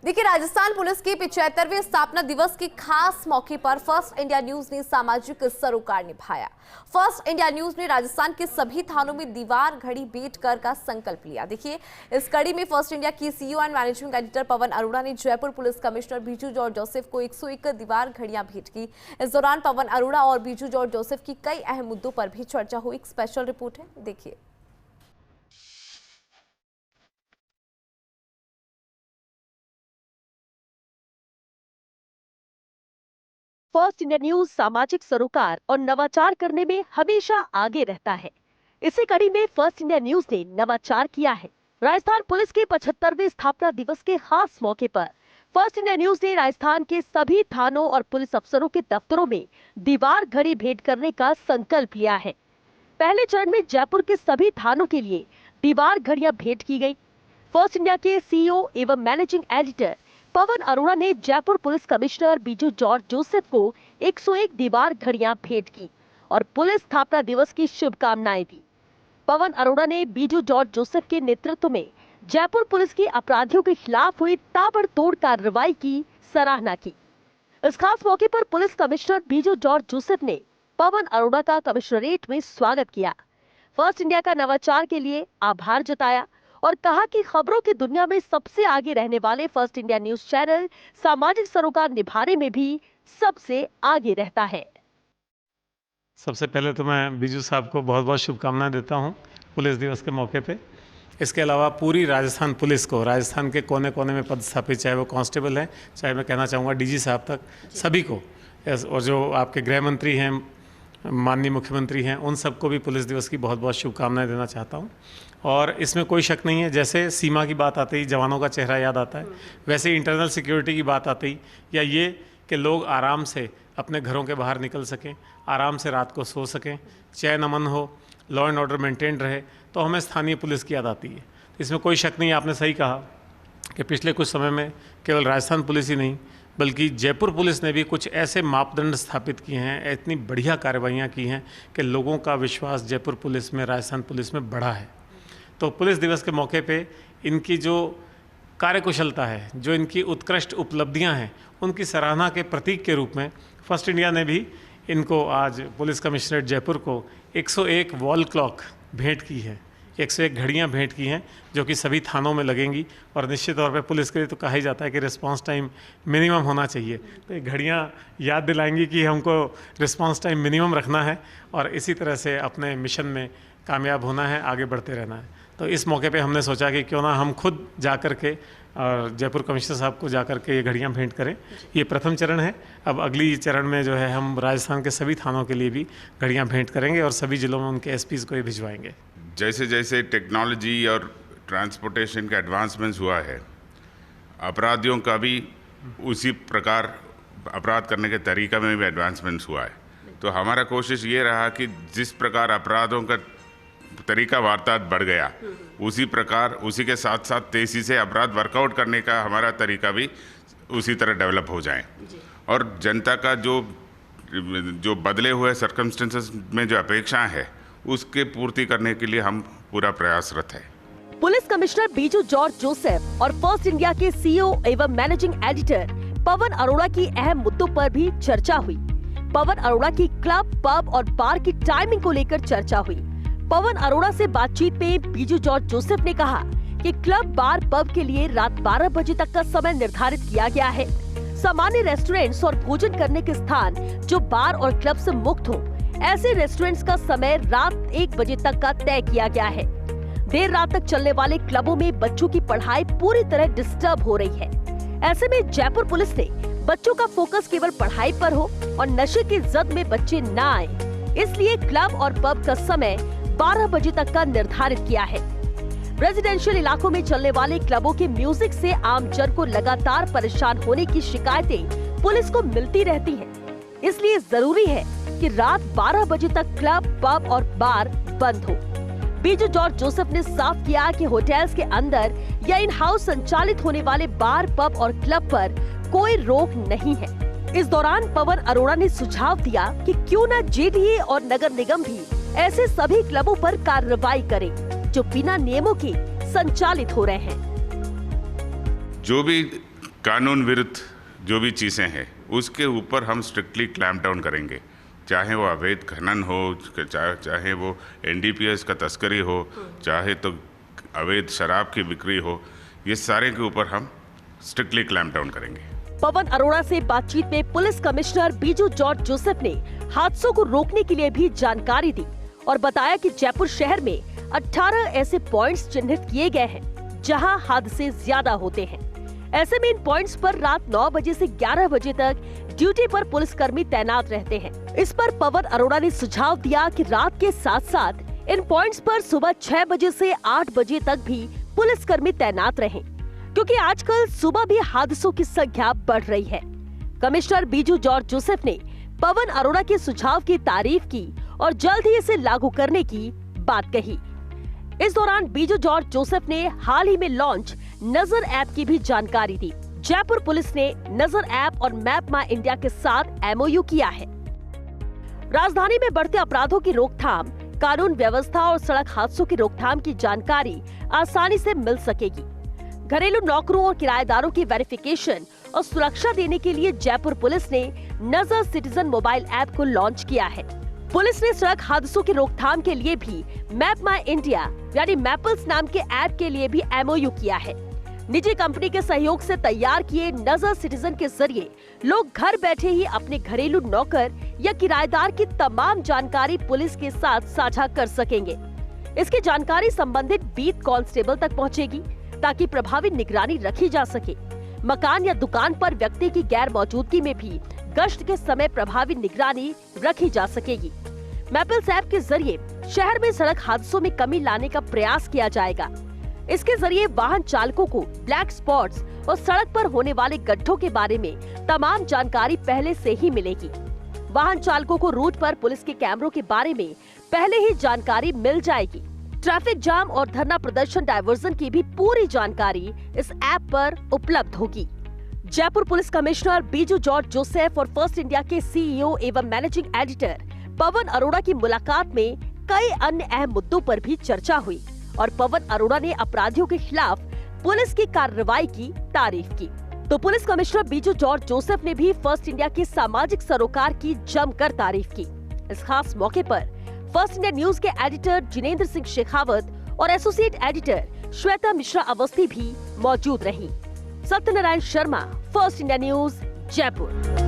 देखिए, राजस्थान पुलिस के 75वें स्थापना दिवस के खास मौके पर फर्स्ट इंडिया न्यूज ने सामाजिक सरोकार निभाया। फर्स्ट इंडिया न्यूज ने राजस्थान के सभी थानों में दीवार घड़ी भेंट कर का संकल्प लिया। देखिए, इस कड़ी में फर्स्ट इंडिया की CEO and managing editor Pawan Arora ने Jaipur police commissioner Biju George Joseph को 101 दीवार घड़ियां भेंट की। इस दौरान पवन अरोड़ा और बीजू जॉर्ज जोसेफ की कई अहम मुद्दों पर भी चर्चा हुई। एक स्पेशल रिपोर्ट है, देखिए। फर्स्ट इंडिया न्यूज सामाजिक सरोकार और नवाचार करने में हमेशा आगे रहता है। इसी कड़ी में फर्स्ट इंडिया न्यूज ने नवाचार किया है। राजस्थान पुलिस के 75वें स्थापना दिवस के खास मौके पर फर्स्ट इंडिया न्यूज ने राजस्थान के सभी थानों और पुलिस अफसरों के दफ्तरों में दीवार घड़ी भेंट करने का संकल्प लिया है। पहले चरण में जयपुर के सभी थानों के लिए दीवार घड़ियां भेंट की गयी। फर्स्ट इंडिया के सीईओ एवं मैनेजिंग एडिटर पवन अरोड़ा ने Jaipur police commissioner Biju George Joseph को 101 दीवार घड़ियां भेंट की और पुलिस स्थापना दिवस की शुभकामनाएं दी। पवन अरोड़ा ने बीजू जॉर्ज जोसेफ के नेतृत्व में जयपुर पुलिस की अपराधियों के खिलाफ हुई ताबड़तोड़ कार्रवाई की सराहना की। इस खास मौके पर police commissioner Biju George Joseph ने पवन अरोड़ा का कमिश्नरेट में स्वागत किया, फर्स्ट इंडिया का नवाचार के लिए आभार जताया और कहा कि खबरों की दुनिया में सबसे आगे रहने वाले फर्स्ट इंडिया न्यूज चैनल सामाजिक सरोकार निभाने में भी सबसे आगे रहता है। सबसे पहले तो मैं बीजू साहब को बहुत बहुत शुभकामनाएं देता हूं पुलिस दिवस के मौके पे। इसके अलावा पूरी राजस्थान पुलिस को, राजस्थान के कोने कोने में पदस्थापित, चाहे वो कांस्टेबल हैं, चाहे मैं कहना चाहूँगा डीजी साहब तक, सभी को, और जो आपके गृह मंत्री हैं, माननीय मुख्यमंत्री हैं, उन सबको भी पुलिस दिवस की बहुत बहुत शुभकामनाएं देना चाहता हूं। और इसमें कोई शक नहीं है, जैसे सीमा की बात आती ही जवानों का चेहरा याद आता है, वैसे ही इंटरनल सिक्योरिटी की बात आती या ये कि लोग आराम से अपने घरों के बाहर निकल सकें, आराम से रात को सो सकें, चैन अमन हो, लॉ एंड ऑर्डर मेंटेन रहे, तो हमें स्थानीय पुलिस की याद आती है। इसमें कोई शक नहीं है, आपने सही कहा कि पिछले कुछ समय में केवल राजस्थान पुलिस ही नहीं बल्कि जयपुर पुलिस ने भी कुछ ऐसे मापदंड स्थापित किए हैं, इतनी बढ़िया कार्रवाइयाँ की हैं कि लोगों का विश्वास जयपुर पुलिस में, राजस्थान पुलिस में बढ़ा है। तो पुलिस दिवस के मौके पे इनकी जो कार्यकुशलता है, जो इनकी उत्कृष्ट उपलब्धियां हैं, उनकी सराहना के प्रतीक के रूप में फर्स्ट इंडिया ने भी इनको आज पुलिस कमिश्नरेट जयपुर को 101 वॉल क्लॉक भेंट की है, 101 घड़ियां भेंट की हैं, जो कि सभी थानों में लगेंगी। और निश्चित तौर पे पुलिस के लिए तो कहा ही जाता है कि रिस्पांस टाइम मिनिमम होना चाहिए, तो ये घड़ियां याद दिलाएंगी कि हमको रिस्पांस टाइम मिनिमम रखना है और इसी तरह से अपने मिशन में कामयाब होना है, आगे बढ़ते रहना है। तो इस मौके पे हमने सोचा कि क्यों ना हम खुद जा कर के और जयपुर कमिश्नर साहब को जा कर के ये घड़ियां भेंट करें। ये प्रथम चरण है, अब अगली चरण में जो है हम राजस्थान के सभी थानों के लिए भी घड़ियां भेंट करेंगे और सभी जिलों में उनके एसपीज़ को ये भिजवाएंगे। जैसे जैसे टेक्नोलॉजी और ट्रांसपोर्टेशन का एडवांसमेंट्स हुआ है, अपराधियों का भी उसी प्रकार अपराध करने के तरीका में भी एडवांसमेंट्स हुआ है। तो हमारा कोशिश ये रहा कि जिस प्रकार अपराधों का तरीका वारदात बढ़ गया, उसी प्रकार उसी के साथ साथ तेजी से अपराध वर्कआउट करने का हमारा तरीका भी उसी तरह डेवलप हो जाए और जनता का जो बदले हुए सर्कमस्टेंसेस में जो अपेक्षाएं है उसके पूर्ति करने के लिए हम पूरा प्रयासरत है। Police commissioner Biju George Joseph और फर्स्ट इंडिया के सीईओ एवं मैनेजिंग एडिटर पवन अरोड़ा की अहम मुद्दों पर भी चर्चा हुई। पवन अरोड़ा की क्लब, पब और बार की टाइमिंग को लेकर चर्चा हुई। पवन अरोड़ा से बातचीत में बीजू जॉर्ज जोसेफ ने कहा कि क्लब, बार, पब के लिए रात 12 बजे तक का समय निर्धारित किया गया है। सामान्य रेस्टोरेंट्स और भोजन करने के स्थान जो बार और क्लब से मुक्त हो, ऐसे रेस्टोरेंट्स का समय रात 1 बजे तक का तय किया गया है। देर रात तक चलने वाले क्लबों में बच्चों की पढ़ाई पूरी तरह डिस्टर्ब हो रही है। ऐसे में जयपुर पुलिस ने बच्चों का फोकस केवल पढ़ाई पर हो और नशे की जद में बच्चे न आए, इसलिए क्लब और पब का समय 12 बजे तक का निर्धारित किया है। रेजिडेंशियल इलाकों में चलने वाले क्लबों के म्यूजिक से आम जन को लगातार परेशान होने की शिकायतें पुलिस को मिलती रहती हैं। इसलिए जरूरी है कि रात 12 बजे तक क्लब, पब और बार बंद हो। बीजू जॉर्ज जोसेफ ने साफ किया कि होटल्स के अंदर या इन हाउस संचालित होने वाले बार, पब और क्लब पर कोई रोक नहीं है। इस दौरान पवन अरोड़ा ने सुझाव दिया कि क्यों न जेडीए और नगर निगम भी ऐसे सभी क्लबों पर कार्रवाई करे जो बिना नियमों के संचालित हो रहे हैं। जो भी कानून विरुद्ध जो भी चीज़ें हैं उसके ऊपर हम स्ट्रिक्टली क्लैम्प डाउन करेंगे, चाहे वो अवैध खनन हो, चाहे वो एनडीपीएस का तस्करी हो, चाहे तो अवैध शराब की बिक्री हो, ये सारे के ऊपर हम स्ट्रिक्टली क्लैम्प डाउन करेंगे। पवन अरोड़ा से बातचीत में police commissioner Biju George Joseph ने हादसों को रोकने के लिए भी जानकारी दी और बताया कि जयपुर शहर में 18 ऐसे पॉइंट्स चिन्हित किए गए हैं जहां हादसे ज्यादा होते हैं। ऐसे में इन पॉइंट्स पर रात 9 बजे से 11 बजे तक ड्यूटी पर पुलिसकर्मी तैनात रहते हैं। इस पर पवन अरोड़ा ने सुझाव दिया कि रात के साथ साथ इन पॉइंट्स पर सुबह 6 बजे से 8 बजे तक भी पुलिसकर्मी तैनात रहें, क्योंकि आजकल सुबह भी हादसों की संख्या बढ़ रही है। कमिश्नर बीजू जॉर्ज जोसेफ ने पवन अरोड़ा के सुझाव की तारीफ की और जल्द ही इसे लागू करने की बात कही। इस दौरान बीजू जॉर्ज जोसेफ ने हाल ही में लॉन्च नजर ऐप की भी जानकारी दी। जयपुर पुलिस ने नजर ऐप और मैप माई इंडिया के साथ एमओयू किया है। राजधानी में बढ़ते अपराधों की रोकथाम, कानून व्यवस्था और सड़क हादसों की रोकथाम की जानकारी आसानी से मिल सकेगी। घरेलू नौकरों और किराएदारों की वेरिफिकेशन और सुरक्षा देने के लिए जयपुर पुलिस ने नजर सिटीजन मोबाइल ऐप को लॉन्च किया है। पुलिस ने सड़क हादसों की रोकथाम के लिए भी मैप माई इंडिया यानी मैपल्स नाम के ऐप के लिए भी एमओयू किया है। निजी कंपनी के सहयोग से तैयार किए नजर सिटीजन के जरिए लोग घर बैठे ही अपने घरेलू नौकर या किराएदार की तमाम जानकारी पुलिस के साथ साझा कर सकेंगे। इसकी जानकारी संबंधित बीट कांस्टेबल तक पहुंचेगी ताकि प्रभावी निगरानी रखी जा सके। मकान या दुकान पर व्यक्ति की गैर मौजूदगी में भी गश्त के समय प्रभावी निगरानी रखी जा सकेगी। मैपल्स ऐप के जरिए शहर में सड़क हादसों में कमी लाने का प्रयास किया जाएगा। इसके जरिए वाहन चालकों को ब्लैक स्पॉट्स और सड़क पर होने वाले गड्ढों के बारे में तमाम जानकारी पहले से ही मिलेगी। वाहन चालकों को रूट पर पुलिस के कैमरों के बारे में पहले ही जानकारी मिल जाएगी। ट्रैफिक जाम और धरना प्रदर्शन डायवर्जन की भी पूरी जानकारी इस ऐप पर उपलब्ध होगी। Jaipur police commissioner Biju George Joseph और फर्स्ट इंडिया के सीईओ एवं मैनेजिंग एडिटर पवन अरोड़ा की मुलाकात में कई अन्य अहम मुद्दों पर भी चर्चा हुई और पवन अरोड़ा ने अपराधियों के खिलाफ पुलिस की कार्रवाई की तारीफ की। तो police commissioner Biju George Joseph ने भी फर्स्ट इंडिया के सामाजिक सरोकार की जमकर तारीफ की। इस खास मौके पर फर्स्ट इंडिया न्यूज के एडिटर जिनेंद्र सिंह शेखावत और एसोसिएट एडिटर श्वेता मिश्रा अवस्थी भी मौजूद रहीं। Satyanarayan Sharma, first India news, Jaipur.